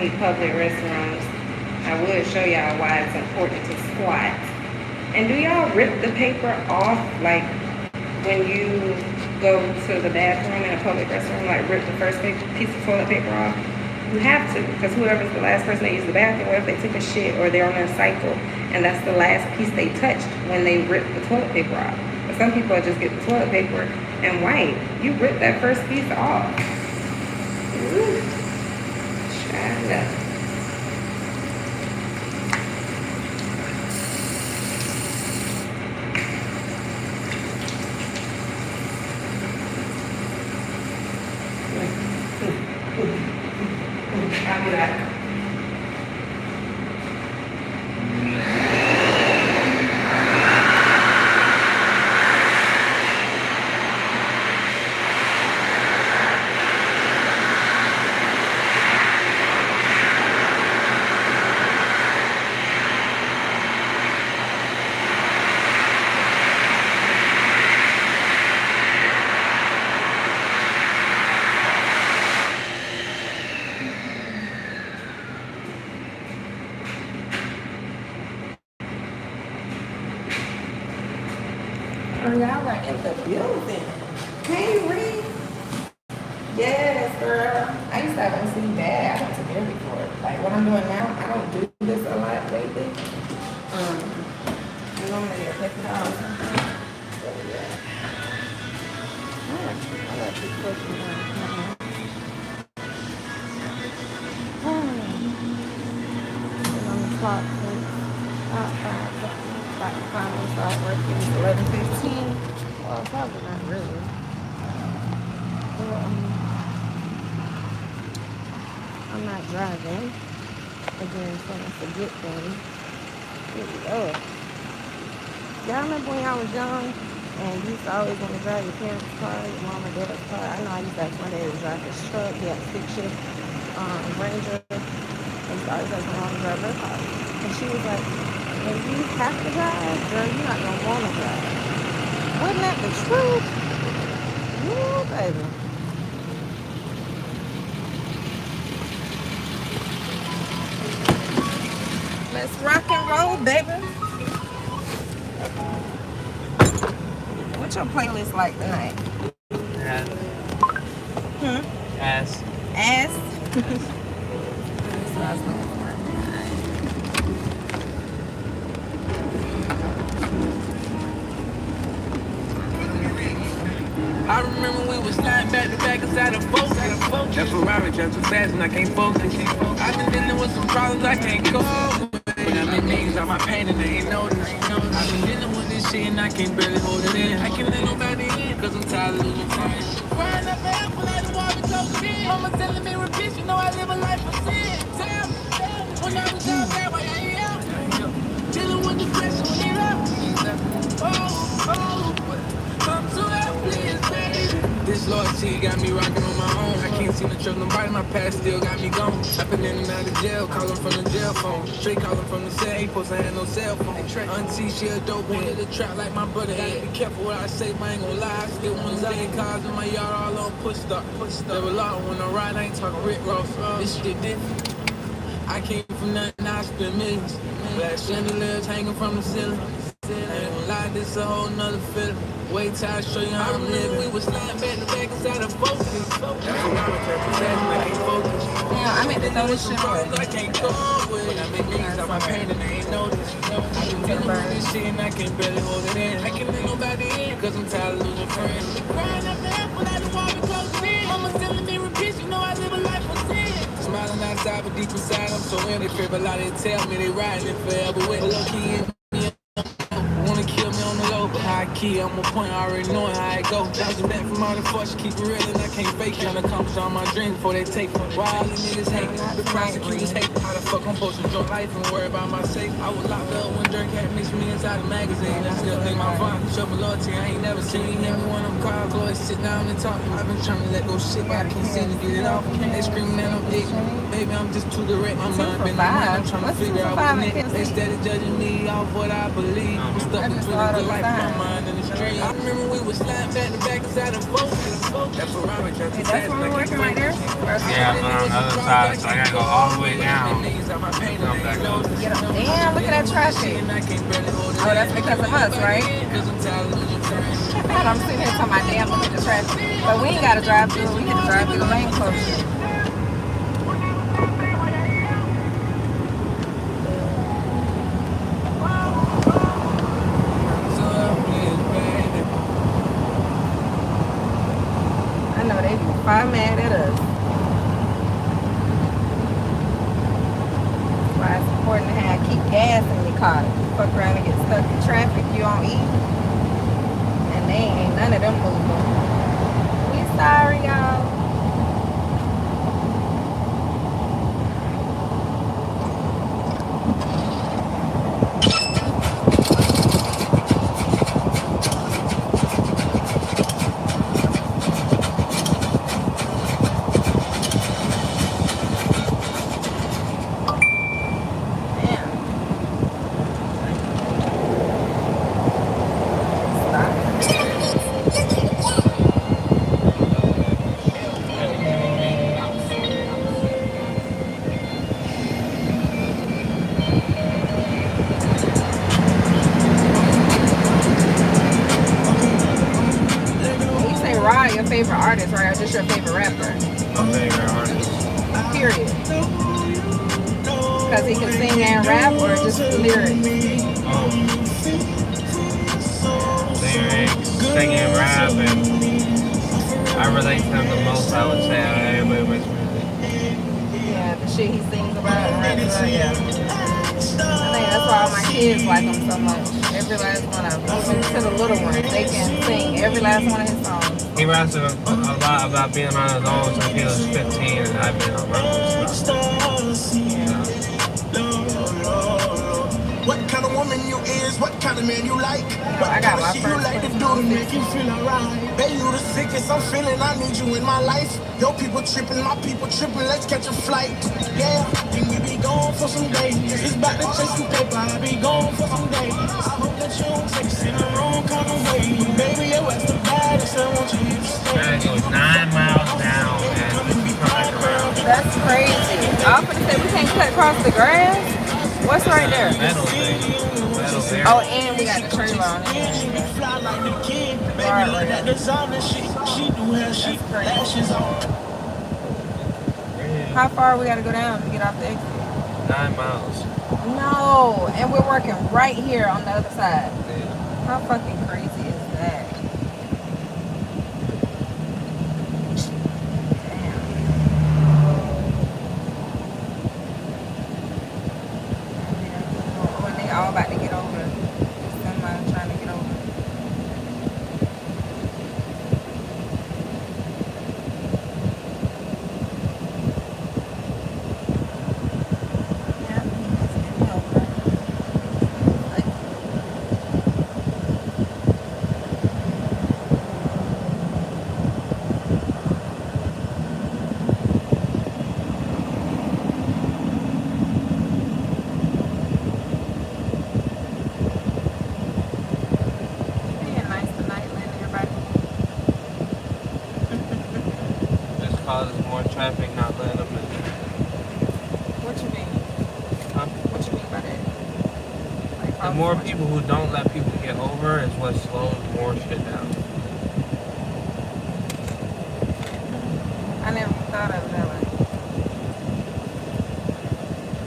any public restrooms, I would show y'all why it's important to squat. And do y'all rip the paper off, like when you go to the bathroom in a public restroom, like rip the first piece of toilet paper off? You have to, because whoever's the last person that used the bathroom, what if they took a shit or they're on their cycle, and that's the last piece they touched when they ripped the toilet paper off. But some people just get the toilet paper and wipe. You rip that first piece off. Ooh, China. I'll be back. Oh, y'all are in the building. Hey, Reed. Yes, girl. I used to have OCD bad. I went to therapy for it. Like what I'm doing now, I don't do this a lot lately. I normally get picked out or something. So yeah. I like to push it down. Been on the clock since finally start working. It's 11:15. Well, probably not really. Well, I'm not driving. Again, so I forget things. Oh. Y'all remember when y'all was young and you used to always want to drive your parents' car, your mom or dad's car? I know I used to ask my dad to drive his truck. He had a stick-shift Ranger. I used to always ask my mom to drive her car. And she was like, when you have to drive, girl, you're not going to want to drive. Wasn't that the truth? Ooh, baby. Let's rock and roll, baby. What's your playlist like tonight? Ass. Ass. Ass? I remember we was sliding back to back inside a Focus. That Ferrari drive too fast and I can't focus. I've been dealing with some problems I can't go with. But I made niggas out my pain and they ain't noticed. I've been dealing with this shit and I can't barely hold it in. I can't let nobody in cause I'm tired of losing friends. Crying up and apple like the water told in. Mama telling me repeat, you know I live a life of sin. Tell me, when I was down bad, why I ain't out? Dealing with depression when he left. Come to help, please, baby. This loyalty got me rocking on my own. I can't seem to trust nobody, my past still got me gone. I've been in and out of jail, calling from the jail phone. Straight calling from the cell, ain't supposed to have no cell phone. Auntie, she a dope head, the trap like my brother had. Be careful what I say, but I ain't gon' lie. I still want million cars in my yard, all on push start. There were a lot when I ride, I ain't talking Rick Ross. This shit different. I came from nothing, I spent millions. Black chandeliers hanging from the ceiling. I ain't gonna lie, this a whole nother feeling. Wait till I show you how I'm living. We was sliding back to back inside a Focus. That's what I was trying to say, I can't focus. Yeah, I meant to throw this shit away. I can't go with. When I make niggas out my pain and they ain't noticed. I've been dealing with this shit and I can't barely hold it in. I can't let nobody in cause I'm tired of losing friends. Crying up and apple like the water close in. Mama telling me repeat, you know I live a life of sin. Smiling outside but deep inside I'm so empty. They fear a lot, they tell me they riding it forever with. But low key in me, wanna kill me on the low. But high key, I'm on point, I already knowing how it go. Bouncing back from all the fuss, keep it real and I can't fake it. Trying to accomplish all my dreams before they take it. Why all these niggas hate me? The prosecutors hate me. How the fuck I'm supposed to enjoy life and worry about my safety? I was locked up when Dirk had mixed me inside the magazine. I still think my vibe, show me loyalty, I ain't never seen. You hear me when I'm called, always sit down and talk. I've been trying to let go shit, but I can't seem to get it off. They screaming and I'm ignorant. Baby, I'm just too direct. My mind been on I'm trying to figure out what's next. They steady judging me off what I believe. I'm stuck between the life, my mind and the street. I remember we was sliding back to back inside a Focus. That's where I was trying to say. That's where we're working right there? Or Yeah, but on the other side, so I gotta go all the way down. Come back up. Damn, look at that traffic. Oh, that's because of us, right? I'm sitting here talking about damn, look at the traffic. But we ain't gotta drive through it. We get to drive through the lane closure. I know they be far mad at us. That's why it's important to keep gas in your car. You fuck around and get stuck in traffic, you don't eat. And they ain't none of them moving. We sorry, y'all. Your favorite artist, right? Or just your favorite rapper? My favorite artist. Period. Because he can sing and rap, or just lyrics? Lyrics, singing, rap, and I relate to him the most, I would say, out of everybody makes music. Yeah, the shit he sings about and raps about, yeah. I think that's why all my kids like him so much. Every last one of them, even to the little ones, they can sing every last one of his songs. He raps a lot about being on his own since he was 15, and I've been on my own stuff. Yeah. What kind of woman you is, what kind of man you like, what I got kind of my shit you first like to do to make you feel alright. Baby, you the sickest, I'm feeling I need you in my life. Your people tripping, my people tripping, let's catch a flight. Yeah, and we be gone for some days. It's about to chase some paper, I be gone for some days. I hope that you don't take it in the wrong kind of way. Baby, your ass the baddest, I want you to stay. That goes 9 miles down, man. Come back around. That's crazy. I'm gonna say we can't cut across the grass. What's right there? Metal thing. Metal there. Oh, and we got the trailer on it. How far we gotta go down to get off the exit? 9 miles. No, and we're working right here on the other side. Yeah. How fucking crazy is that? When they all about to get over, somebody trying to get over. Yeah, he's getting over. Being nice tonight, letting everybody. This causes more traffic, not letting them in. What you mean? Huh? What you mean by that? Like, The more people who don't let people get over is what slows more shit down. I never thought of it that way.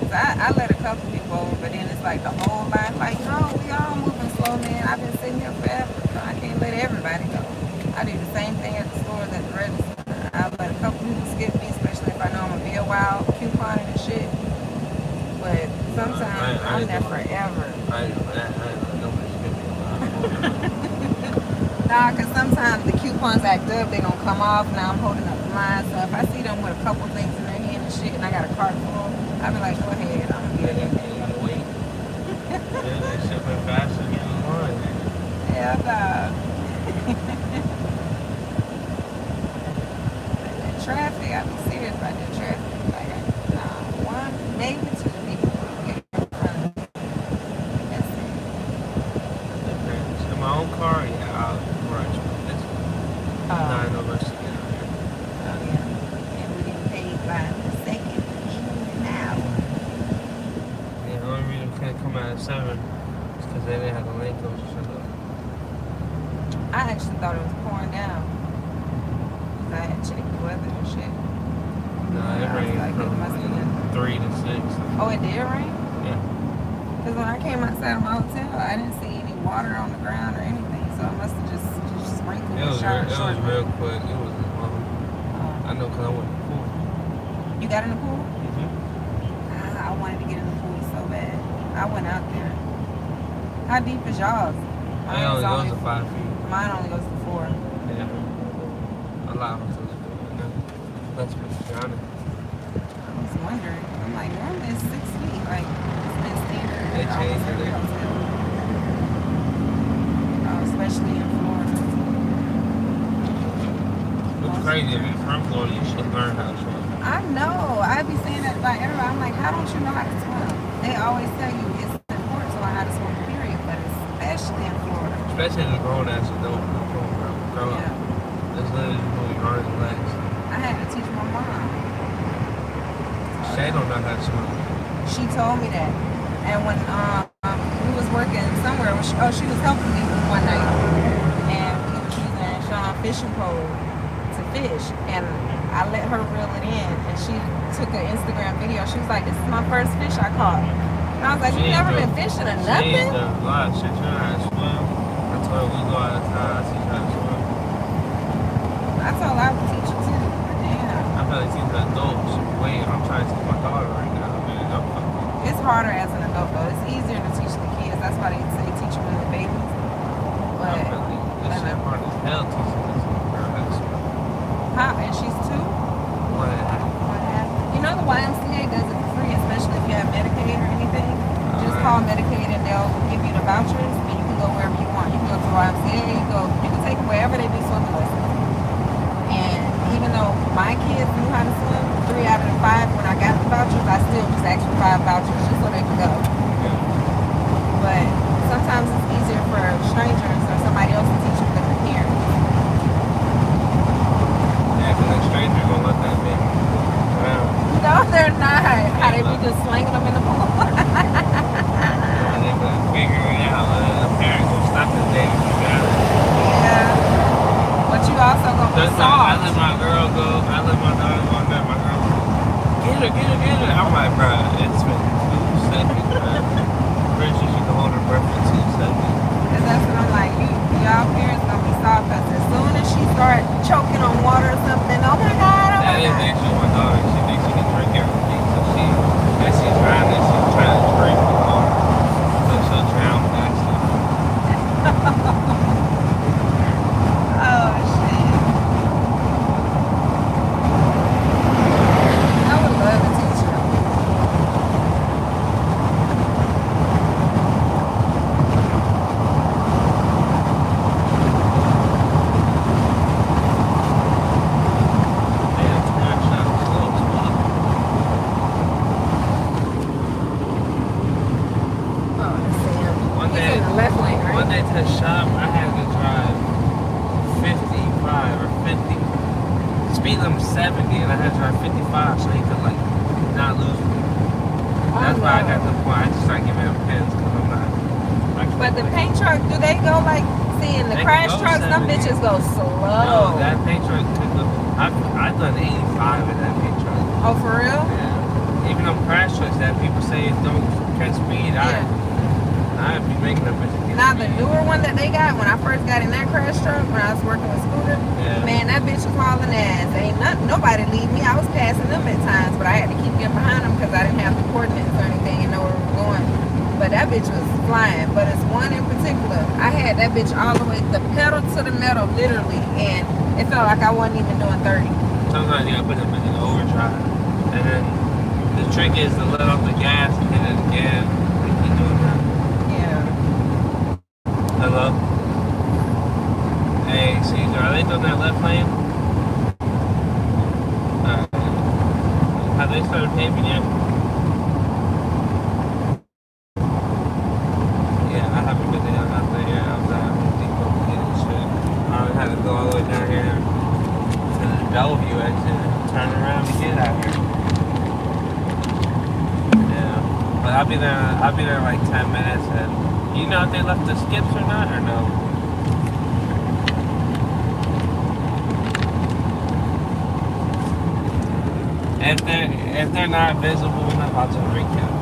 'Cause I let a couple people over, but then it's like the whole line, like, no, we all moving slow, man. I've been sitting here forever, so I can't let everybody go. I do the same thing at the stores at the register. I let a couple people skip me, especially if I know I'm gonna be a while couponing and shit. But sometimes I'm there forever. I nobody's gonna be allowed. Nah, cause sometimes the coupons act up, they gonna come off. Now I'm holding up the line, so if I see them with a couple things in their hand and shit, and I got a cart full, I be like, go ahead, I'm gonna get it. Wait. Yeah, they shipping faster than you want. Yeah, dog. That traffic, I be serious about that traffic. Like, nah, one, maybe two people get in front of me. That's it. In my own car, yeah, I'll rush with this. Not no rush to get out here. Oh, yeah. And we didn't pay Then they had the lane closed shut up. I actually thought it was pouring down. Cause I had checked the weather and shit. No, it rained like, it must have been. from 3 to 6. Oh, it did rain? Yeah. Because when I came outside of my hotel, I didn't see any water on the ground or anything. So it must have just sprinkled It was short. real quick. It was I know because I went to the pool. You got in the pool? Mm-hmm. I wanted to get in the pool so bad. I went out there. How deep is y'all's? It only goes to 5 feet. Mine only goes to 4. Yeah. A lot of hotels do it now. That's pretty honest. I was wondering. I'm like, normally it's 6 feet. Like, it's been standard. They at almost changed every it. hotel. Especially in Florida. It's crazy. If you're from Florida, you should learn how to swim. I know. I be saying that by everybody. I'm like, how don't you know how to swim? They always tell you it's important to learn how to swim, period. But especially in Florida. Especially the grown ass that don't grow up. Yeah. That's literally moving hard and legs. I had to teach my mom. Shay don't know how to swim. She told me that. And when we was working somewhere, she was helping me one night. And we were using Sean's fishing pole to fish. And I let her reel it in. And she took an Instagram video. She was like, this is my first fish I caught. And I was like, you never been fishing or nothing? She does a lot. She trying how to swim. I told her we go out of town. I teach her how to swim. I told her I would teach her too. But damn. I feel like teaching adults. Wait, I'm trying to teach my daughter right now. It's harder as an adult though. It's easier to teach the kids. That's why they say teach them when they're babies. But this shit hard as hell teaching this girl how to swim. how? And she's 2? What? You know the YMCA does it for free, especially if you have Medicaid or anything. Just call Medicaid and they'll give you the vouchers and you can go wherever you want. You can go to YMCA, you can take wherever they do swimming lessons. And even though my kids knew how to swim, 3 out of the 5 when I got the vouchers, I still just asked for 5 vouchers just so they could go. But sometimes it's easier for strangers or somebody else to teach them than the parents. Yeah, because that stranger gonna let that baby drown. No, they're not. How they be just slinging them in the pool. And they be figuring it out. The parents will stop the baby from drowning. Yeah. But you also gonna be I soft. let my girl go. I let my daughter go on there. My girl go, get her. I'm like, bro, it's been 2 seconds, man. Pretty sure she can hold her breath for 2 seconds. And that's what I'm like, y'all parents gonna be soft because as soon as she start choking on water or something, oh my God. That is actually my daughter. She thinks she can drink everything. So as she's drowning, she's trying to drink the water. So she'll drown with that stuff. Oh shit. I would love to teach her. One day to the shop, I had to drive 55 or 50. Speed limit 70, and I had to drive 55 so he could like not lose me. That's why I got to the point. I just started giving him pins because I'm not. But the paint truck, do they go like, see in the crash trucks, them bitches go slow. No, that paint truck could go. I've done 85 in that paint truck. Oh, for real? Yeah. Even on crash trucks that people say don't catch speed, I'd be making them bitches. Now the newer one that they got, when I first got in that crash truck, when I was working with Scooter, man, that bitch was hauling ass. Ain't nobody leave me. I was passing them at times, but I had to keep getting behind them because I didn't have the coordinates or anything and know where we were going. But that bitch was flying. But it's one in particular. I had that bitch all the way, the pedal to the metal, literally, and it felt like I wasn't even doing 30. Sometimes you gotta put them in overdrive, and then the trick is to let off the gas and hit it again. And keep doing that. Hello? Hey, Caesar, are they doing that left lane? Have they started paving yet? Yeah, I haven't been out there yet. I was at Home Depot getting shit. I had to go all the way down here to the Bellevue exit and turn around to get out here. Yeah, but I'll be there in like 10 minutes and You know if they left the skips or not, or no? If they're not visible enough, I'll just recap.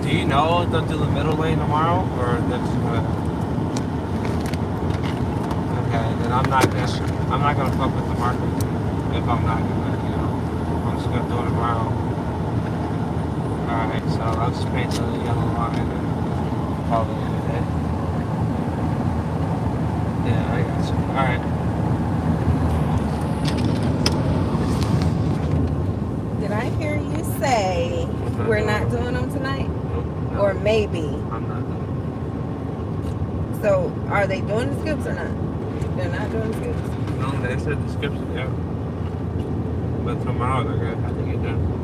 Do you know if they'll do the middle lane tomorrow, or they're just gonna? Okay, then I'm not gonna fuck with the market if I'm not gonna, I'm just gonna do it tomorrow. All right, so I'll just paint the yellow line and call it a day. Yeah, I got you. All right. Did I hear you say we're not doing them tonight? Nope, no, Or maybe? I'm not doing So, are they doing the skips or not? They're not doing the skips. it. No, they said the skips are there, but tomorrow they're gonna have to get done.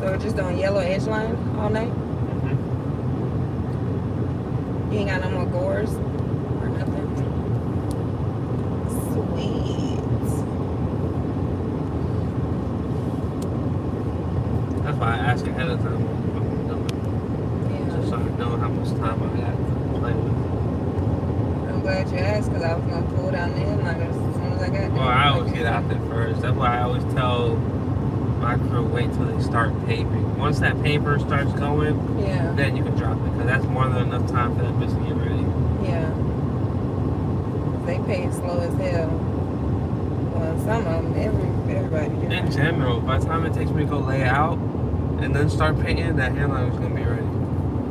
So, we're just doing yellow edge line all night? Mm-hmm. You ain't got no more gores or nothing? Sweet. That's why I ask ahead of time what I'm doing, Yeah. just so I know how much time I got to play with. I'm glad you asked because I was going to pull down the inliners as soon as I got there. Well, I always get out there first. That's why I always tell my crew wait till they start paving. Once that paper starts going, Yeah. then you can drop it, because that's more than enough time for that bitch to get ready. Yeah. They pay slow as hell. Well, some of them, everybody do. In general, by the time it takes me to go lay out and then start painting, that hairline is gonna be ready.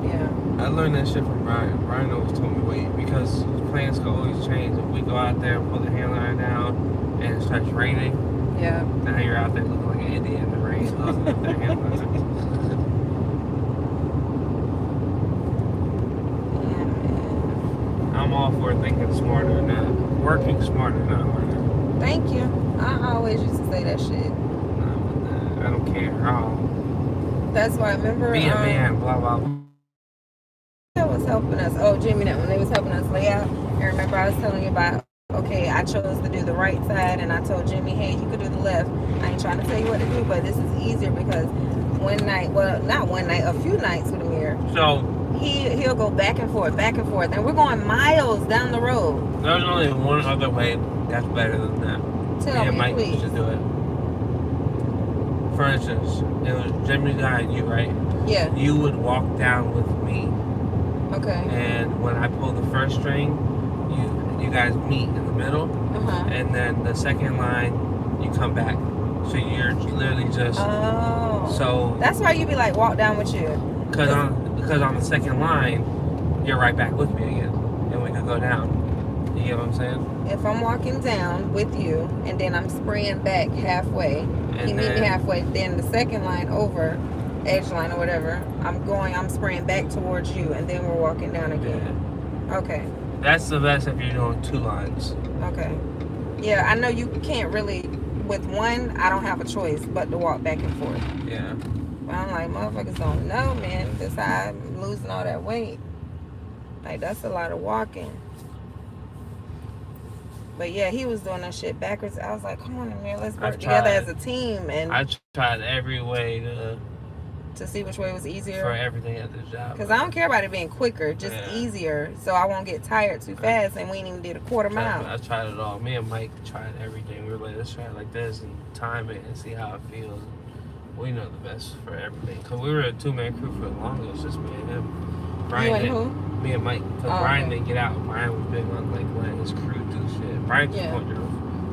Yeah. I learned that shit from Brian. Brian always told me wait, because plans can always change. If we go out there and pull the hairline down and it starts raining, Yeah. now you're out there looking like an idiot in the rain. Closing up that hairline. Yeah, man. I'm all for thinking smarter, not working smarter, not harder. Thank you. I always used to say that shit. Not with that. I don't care. That's why I remember Be a man, blah blah blah. that was helping us. Oh, Jimmy, that when they was helping us lay out. And remember I was telling you about, okay, I chose to do the right side and I told Jimmy, hey, you could do the left. I ain't trying to tell you what to do, but this is easier because one night, well, not one night, a few nights with Amir, So he'll go back and forth, and we're going miles down the road. there's only one other way that's better than that. Tell Me and me, Mike please. used to do it. For instance, it was Jimmy's guy and you, right? Yeah. You would walk down with me, Okay. and when I pull the first string, you guys meet in the middle, Uh-huh. and then the second line, you come back. So you're literally just Oh. so. That's why you be like, walk down with you. Because on the second line, you're right back with me again, and we could go down. You get what I'm saying? If I'm walking down with you and then I'm spraying back halfway, And you meet me then- halfway, then the second line over, edge line or whatever, I'm spraying back towards you and then we're walking down again. Yeah. Okay. That's the best if you're doing two lines. Okay. Yeah, I know you can't really, with one, I don't have a choice but to walk back and forth. Yeah. But I'm like, motherfuckers don't know, man. This how I'm losing all that weight. Like, that's a lot of walking. But yeah, he was doing that shit backwards. I was like, come on, man, let's work I've together tried. as a team and I tried every way to see which way was for easier. everything at this job. Because I don't care about it being quicker, just Yeah. easier, so I won't get tired too fast and we ain't even did a quarter mile. I tried it all. Me and Mike tried everything. We were like, let's try it like this and time it and see how it feels. We know the best for everything. Because we were a two-man crew for the longest, just me and him. Brian You and didn't- who? Me and Mike. Because Oh, Brian okay. didn't get out. Brian was big on like letting his crew do shit. Brian just Yeah. wanted to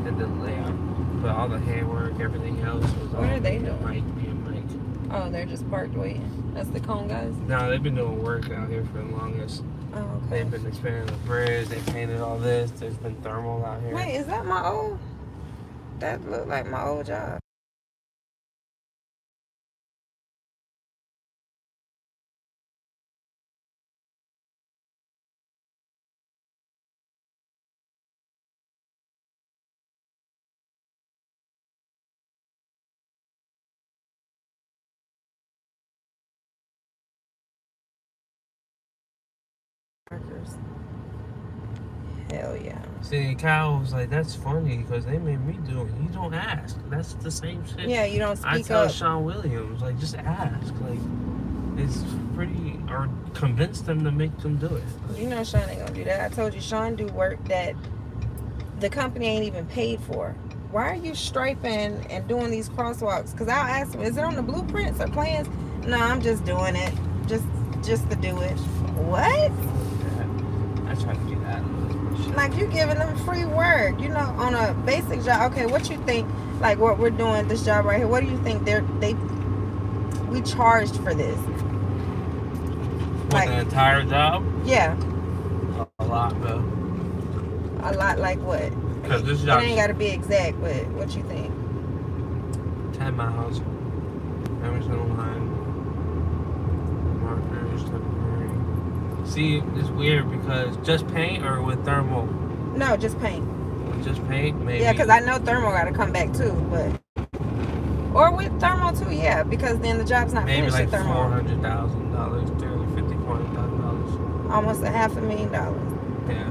and then layout. But all the handwork, everything else was all What are they me and doing? Mike, me and Mike. Oh, they're just parked waiting. That's the cone guys? No, they've been doing work out here for the longest. Oh, okay. They've been expanding the bridge. They painted all this. There's been thermal out here. Wait, is that my old? That looked like my old job. Markers. Hell yeah. See, Kyle was like, that's funny because they made me do it. You don't ask. That's the same shit. Yeah, you don't I speak tell up. Sean Williams, like, just ask. Like, it's pretty, or convince them to make them do it. You know Sean ain't gonna do that. I told you Sean do work that the company ain't even paid for. Why are you striping and doing these crosswalks? Because I'll ask him, is it on the blueprints or plans? No, I'm just doing it. Just to do it. What? I try to get out of this shit. Like, you giving them free work, you know, on a basic job. Okay, what you think, like what we're doing, this job right here, what do you think we charged for this? For Like, the entire job? yeah. A lot, though. A lot like what? Because this It job ain't got to be exact, but what you think? 10 miles. Damage no line. Markers, temporary. See, it's weird because just paint or with thermal? No, just paint. With just paint, maybe. Yeah, because I know thermal got to come back too, but... Or with thermal too, yeah, because then the job's not maybe finished like with thermal. $400,000, $400,000. Almost $500,000. Yeah.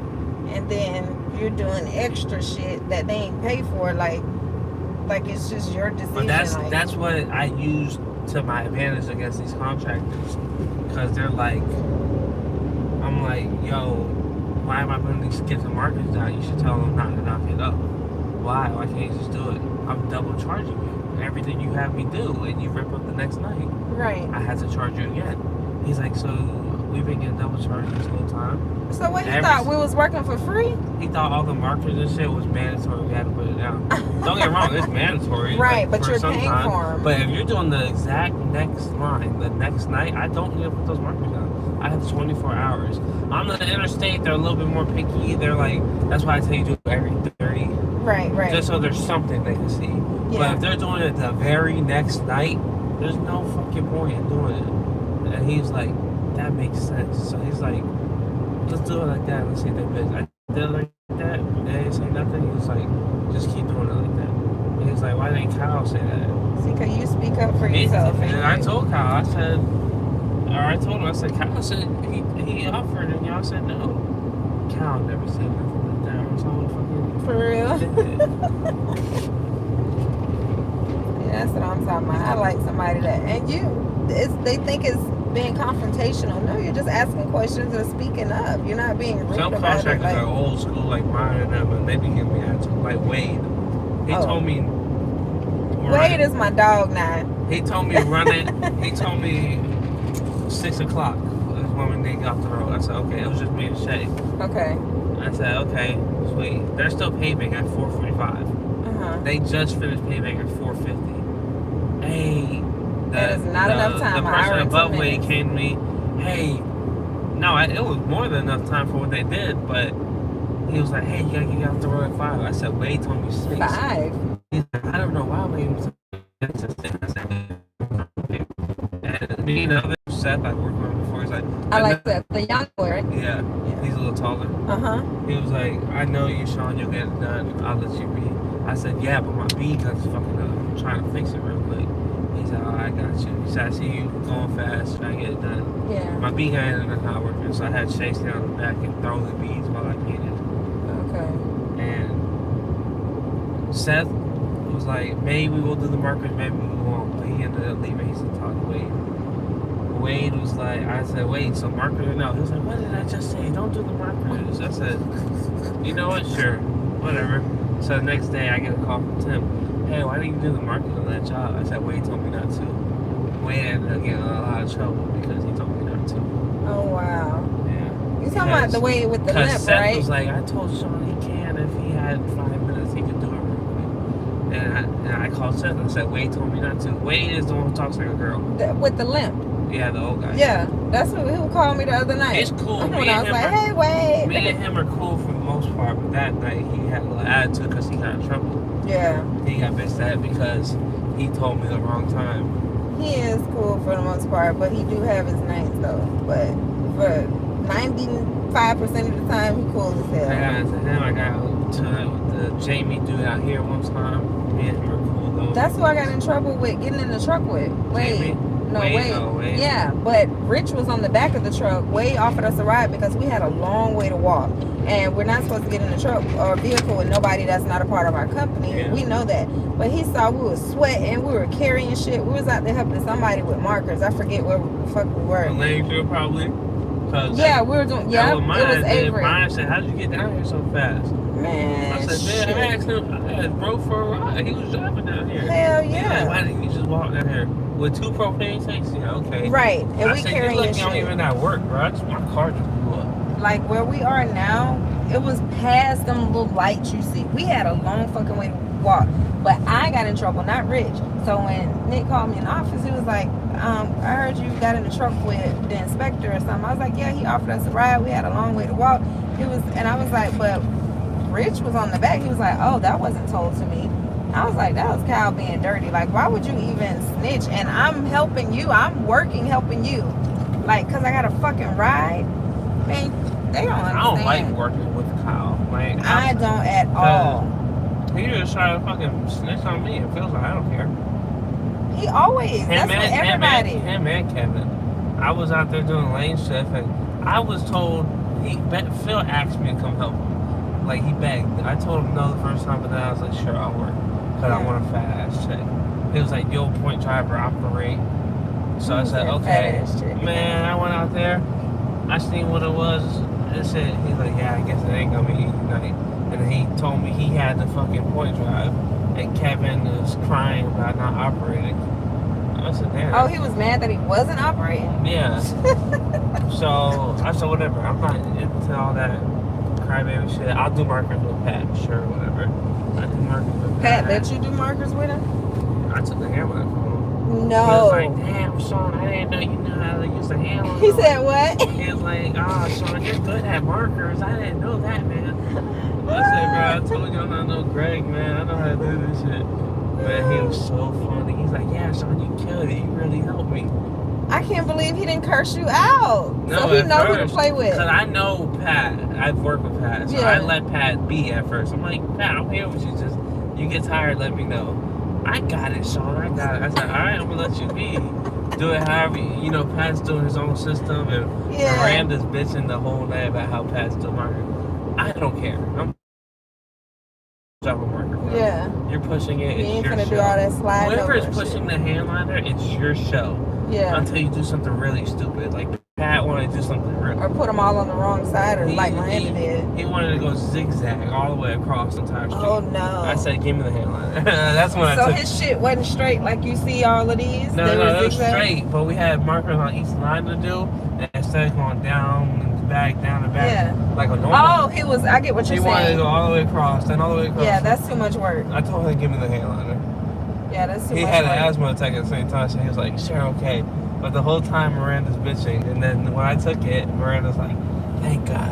And then you're doing extra shit that they ain't pay for, like it's just your decision. But like, that's what I use to my advantage against these contractors, because they're like, I'm like, yo, why am I putting these skips and markers down? You should tell them not to knock it up. Why? Why can't you just do it? I'm double charging you everything you have me do, and you rip up the next night. right. I had to charge you again. He's like, so we've been getting double charged this whole time. So what, he thought we was working for free? He thought all the markers and shit was mandatory. We had to put it down. Don't get me wrong, it's mandatory. Right, like, but you're some paying time. for them. But if you're doing the exact next line, the next night, I don't need to put those markers down. I have 24 hours. On the interstate, they're a little bit more picky. They're like, that's why I tell you to do it every 30. Right. Just so there's something they can see. Yeah. But if they're doing it the very next night, there's no fucking point in doing it. And he's like, that makes sense. So he's like, let's do it like that. Let's see if they bitch. I did it like that. They didn't say nothing. He was like, just keep doing it like that. And he's like, why didn't Kyle say that? See, because you speak up for yourself. And I told Kyle, I told him, I said, Kyle said he offered and y'all said no. Kyle never said nothing like that. I was all fucking... For real? Yeah, that's what I'm talking about. I like somebody that, and they think it's being confrontational. No, you're just asking questions or speaking up. You're not being rude Some about it. contractors are old school like mine and them, and they be giving me attitude. Like Wade. He told me... Wade is my dog now. He told me he told me 6 o'clock is when they got off the road. I said, okay, it was just me and Shay. Okay. I said, okay, sweet. They're still paving at 4:45. They just finished paving at 4:50. Hey, that is not enough time. The person above Wade came to me, hey, no, it was more than enough time for what they did, but he was like, hey, you gotta get out the road at 5. I said, Wade told me 6. 5? He's like, I don't know why Wade was consistent. I said, okay. And me and the other Seth I worked with before, he's like, I like that. The young boy, right? Yeah, he's a little taller. He was like, I know you, Sean, you'll get it done. I'll let you be. I said, yeah, but my bead gun's fucking up. I'm trying to fix it real quick. He said, oh, I got you. He said, I see you going fast, trying to get it done. Yeah. My bead gun ended up not working, so I had Shay stand on the back and throw the beads while I painted. Okay. And Seth was like, maybe we'll do the markers, maybe we won't. But he ended up leaving. He said, talk to Wade. Wade was like, I said, wait, so markers or no? He was like, what did I just say? Don't do the markers. I said, you know what? Sure. Whatever. So the next day I get a call from Tim. Hey, why didn't you do the markers on that job? I said, Wade told me not to. Wade ended up getting in a lot of trouble because he told me not to. Oh, wow. Yeah. You talking about the Wade with the lip, Seth right? was like, I told Sean he can. If he had 5 minutes, he could do it real quick. And I called Seth and I said, Wade told me not to. Wade is the one who talks like a girl. With the limp. Yeah, the old guy. Yeah, that's who called me the other night. It's cool. When I was like, hey, Wade. Me and him are cool for the most part, but that night he had a little attitude because he got in trouble. Yeah. He got pissed at because he told me the wrong time. He is cool for the most part, but he do have his nights though. But for 95% of the time, he cool as hell. I got into him. I got to the Jamie dude out here one time. Me and him were cool though. That's who I got in trouble with, getting in the truck with. Wait. Jamie? No, Wade, Wade. oh, Wade. Yeah, but Rich was on the back of the truck. Wade offered us a ride because we had a long way to walk. And we're not supposed to get in the truck or vehicle with nobody that's not a part of our company. Yeah. We know that. But he saw we were sweating. We were carrying shit. We was out there helping somebody with markers. I forget where the fuck we were. Landfill probably. Yeah, we were doing, yeah, it was Avery. Mine said, how'd you get down here so fast? Man, I said, shit. man, I asked him, I asked bro for a ride. He was driving down here. Hell He's yeah. like, why didn't you just walk down here? With 2 propane tanks? Yeah, okay. Right, and I we said, carrying you lucky shit. I'm even at work, bro. My car just blew up. Like where we are now, it was past them little lights you see. We had a long fucking way to walk. But I got in trouble, not Rich. So when Nick called me in the office, he was like, I heard you got in the truck with the inspector or something. I was like, yeah, he offered us a ride. We had a long way to walk. And I was like, but Rich was on the back. He was like, oh, that wasn't told to me. I was like, that was Kyle being dirty. Like, why would you even snitch? And I'm helping you. I'm working helping you. Like, because I got a fucking ride. Man, they don't understand. I don't like working with Kyle. Like, I don't at all. He just tried to fucking snitch on me. It feels like I don't care. He always. That's what everybody. Him and Kevin. I was out there doing lane shift, and I was told, Phil asked me to come help him. Like, he begged. I told him no the first time, but then I was like, sure, I'll work. Because I want a fat ass chick. He was like, yo, point driver, operate. So I said, okay. Man, I went out there. I seen what it was. It said, he's like, yeah, I guess it ain't gonna be easy night. And then he told me he had the fucking point drive, and Kevin was crying about not operating. I said, damn. Oh, he was mad that he wasn't operating? Yeah. So I said, whatever. I'm not into all that crybaby shit. I'll do markers with Pat, sure, whatever. I do markers with Pat let you do markers with him? I took the hammer from him. No. He was like, damn, Sean, I didn't know you knew how to use the hammer. He said what? He was like, oh, Sean, you're good at markers. I didn't know that, man. I said, bro, I told you I'm not no Greg, man. I know how to do this shit. Man, he was so funny. He's like, yeah, Sean, you killed it. You really helped me. I can't believe he didn't curse you out. No, so he at know first, who to play with. Because I know Pat. I've worked with Pat. So Yeah. I let Pat be at first. I'm like, Pat, I'm here with you. Just, you get tired, let me know. I got it, Sean. I got it. I said, all right, I'm going to let you be. Do it however, you know, Pat's doing his own system. And Yeah. Miranda's bitching the whole night about how Pat's doing marker. I don't care. I'm dropping marker. Bro. Yeah. You're pushing it. You It's ain't your gonna show. do all that slide Whoever is over pushing shit. the hand liner, it's your show. Yeah. Until you do something really stupid. Like Pat wanted to do something real. Or put them all on the wrong side, or like Miranda did. He wanted to go zigzag all the way across the entire street. Oh no. I said, give me the hand liner. That's when So I took. his shit wasn't straight like you see all of these? No, They no, were it was zigzag? straight, but we had markers on each line to do, and instead of going down and back, down and back, Yeah. like a normal. Oh, I get what He you're wanted to saying. go all the way across, then all the way across. Yeah, that's too much work. I told him to give me the hand liner. Yeah, that's too He much had work. an asthma attack at the same time, so he was like, sure, okay. But the whole time Miranda's bitching, and then when I took it, Miranda's like, thank God.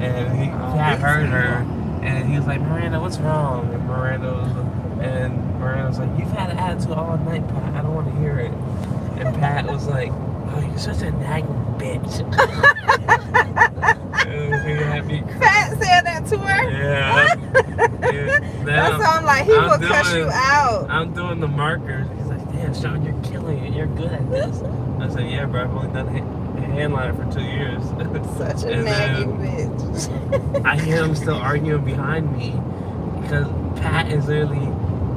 And Pat heard her, and he was like, Miranda, what's wrong? And Miranda was like, you've had an attitude all night, Pat. I don't want to hear it. And Pat was like, oh, you're such a nagging bitch. He had me cry. Pat said that to her? Yeah. That's why I'm like, he will cuss you out. I'm doing the markers. He's like, damn, Sean, you're killing it. You're good at this. I said, yeah, bro, I've only done hand liner for 2 years. Such a And nagging bitch. I hear them still arguing behind me because Pat is literally,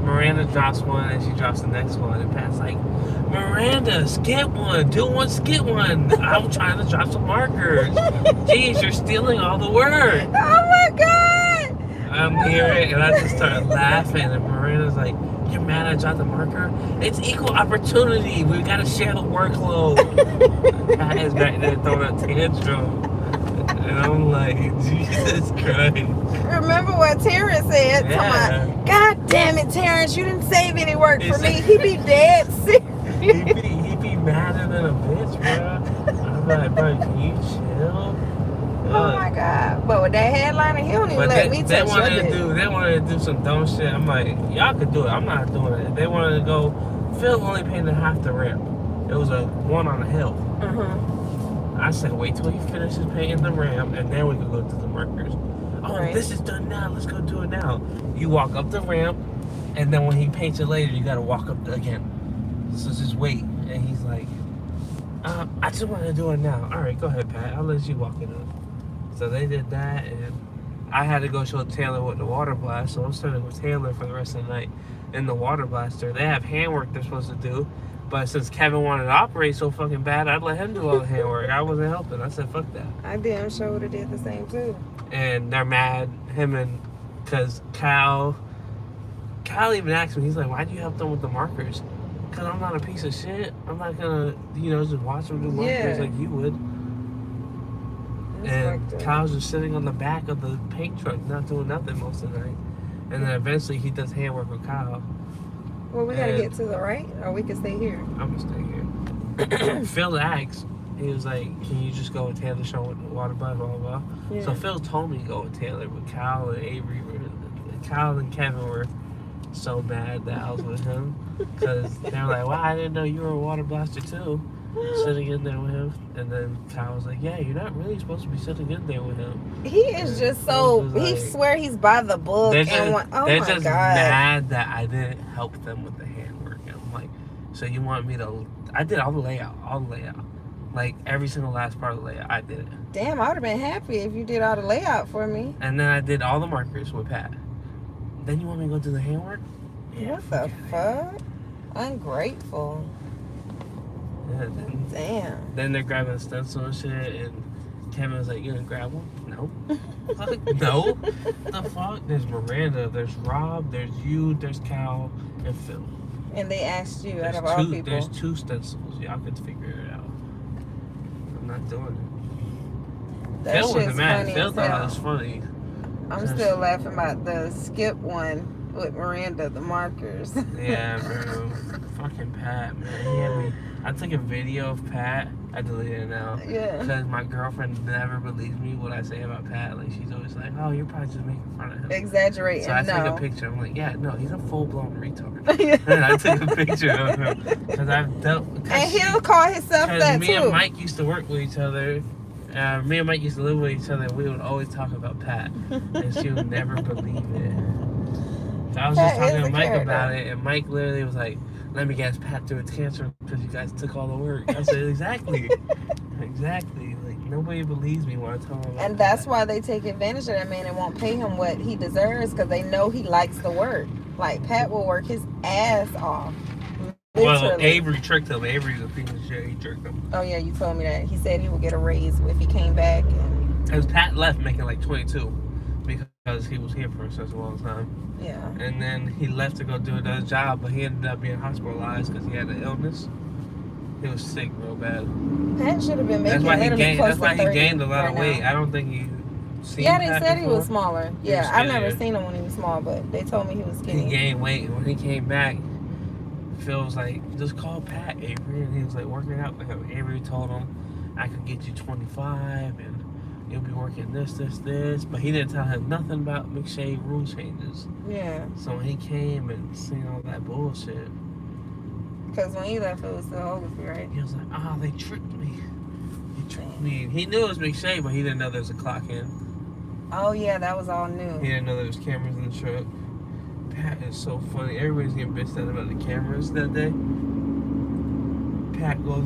Miranda drops one and she drops the next one. And Pat's like, Miranda, skip one. Do one, skip one. I'm trying to drop some markers. Jeez, you're stealing all the work. Oh my God. I'm hearing it, and I just started laughing, and Miranda's like, you're mad I dropped the marker? It's equal opportunity. We gotta share the workload. Pat is back there throwing a tantrum. And I'm like, Jesus Christ. Remember what Terrence said? Yeah. God damn it, Terrence, you didn't save any work for He me. said- He be dead serious. He be madder than a bitch, bro. I'm like, bro, can you chill? Oh my God. But with that headliner, he don't even But let me they touch wanted your to dick. they wanted to do some dumb shit. I'm like, y'all could do it. I'm not doing it. They wanted to go. Phil only painted half the ramp. It was a one on a hill. I said, wait till he finishes painting the ramp, and then we could go do the markers. Oh, Right. this is done now. Let's go do it now. You walk up the ramp, and then when he paints it later, you gotta walk up again. So just wait. And he's like, I just want to do it now. All right, go ahead, Pat. I'll let you walk it up. So they did that, and I had to go show Taylor with the water blast. So I'm sitting with Taylor for the rest of the night in the water blaster. They have handwork they're supposed to do, but since Kevin wanted to operate so fucking bad, I'd let him do all the handwork. I wasn't helping. I said, fuck that. I damn sure would have did the same too. And they're mad, because Kyle even asked me, he's like, why do you help them with the markers? Because I'm not a piece of shit. I'm not gonna, just watch them do markers like you would. And Kyle's just sitting on the back of the paint truck, not doing nothing most of the night. And then eventually he does handwork with Kyle. Well, we gotta get to the right, or we can stay here. I'm gonna stay here. Phil asked, he was like, can you just go with Taylor show with the water blah, blah, blah. Yeah. So Phil told me to go with Taylor, but Kyle and Avery Kyle and Kevin were so mad that I was with him. Because they were like, wow, I didn't know you were a water blaster too. Sitting in there with him. And then Kyle was like, yeah, you're not really supposed to be sitting in there with him. He is just so, he swear he's by the book. They're just mad that I didn't help them with the handwork. And I'm like, so you want me to, I did all the layout. Like every single last part of the layout, I did it. Damn, I would have been happy if you did all the layout for me. And then I did all the markers with Pat. Then you want me to go do the handwork? Yeah, what the fuck? Ungrateful. Yeah, damn. Then they're grabbing a stencil and shit, and Kevin was like, you gonna grab one? No. Fuck, no. What the fuck? There's Miranda, there's Rob, there's you, there's Cal, and Phil. And they asked you out of all people. There's 2 stencils. Y'all could figure it out. I'm not doing it. Phil wasn't mad. Phil thought it was funny. I'm still laughing about the skip one with Miranda, the markers. Yeah, bro. Fucking Pat, man. He had me. I took a video of Pat. I deleted it now. Yeah. Because my girlfriend never believes me what I say about Pat. Like, she's always like, oh, you're probably just making fun of him. Exaggerating. So I took a picture. I'm like, yeah, no, he's a full-blown retard. And I took a picture of him. Because I've dealt. And he'll call himself that, me and Mike used to work with each other. Me and Mike used to live with each other, and we would always talk about Pat, and she would never believe it. So I was just talking to Mike about it, and Mike literally was like, let me guess, Pat threw a tantrum because you guys took all the work. I said, exactly. Like, nobody believes me when I tell them about And that's why they take advantage of that man and won't pay him what he deserves, because they know he likes the work. Like, Pat will work his ass off. Literally. Well, Avery tricked him. Avery's a piece of shit. He tricked him. Oh, yeah, you told me that. He said he would get a raise if he came back. Because Pat left making like 22 because he was here for such a long time. Yeah. And then he left to go do another job, but he ended up being hospitalized because he had an illness. He was sick real bad. Pat should have been making That's why he gained a lot of weight. I don't think you seen Yeah, they Pat said before. he was smaller. Yeah, I've never seen him when he was small, but they told me he was skinny. He gained weight. When he came back, Phil was like, just call Pat, Avery. And he was like working out with him. Avery told him, I could get you 25 and you'll be working this. But he didn't tell him nothing about McShay rule changes. Yeah. So when he came and seen all that bullshit. Because when he left, it was still Oglesby, right? He was like, they tricked me. He knew it was McShay, but he didn't know there was a clock in. Oh, yeah, that was all new. He didn't know there was cameras in the truck. Pat is so funny. Everybody's getting bitched out about the cameras that day. Pat goes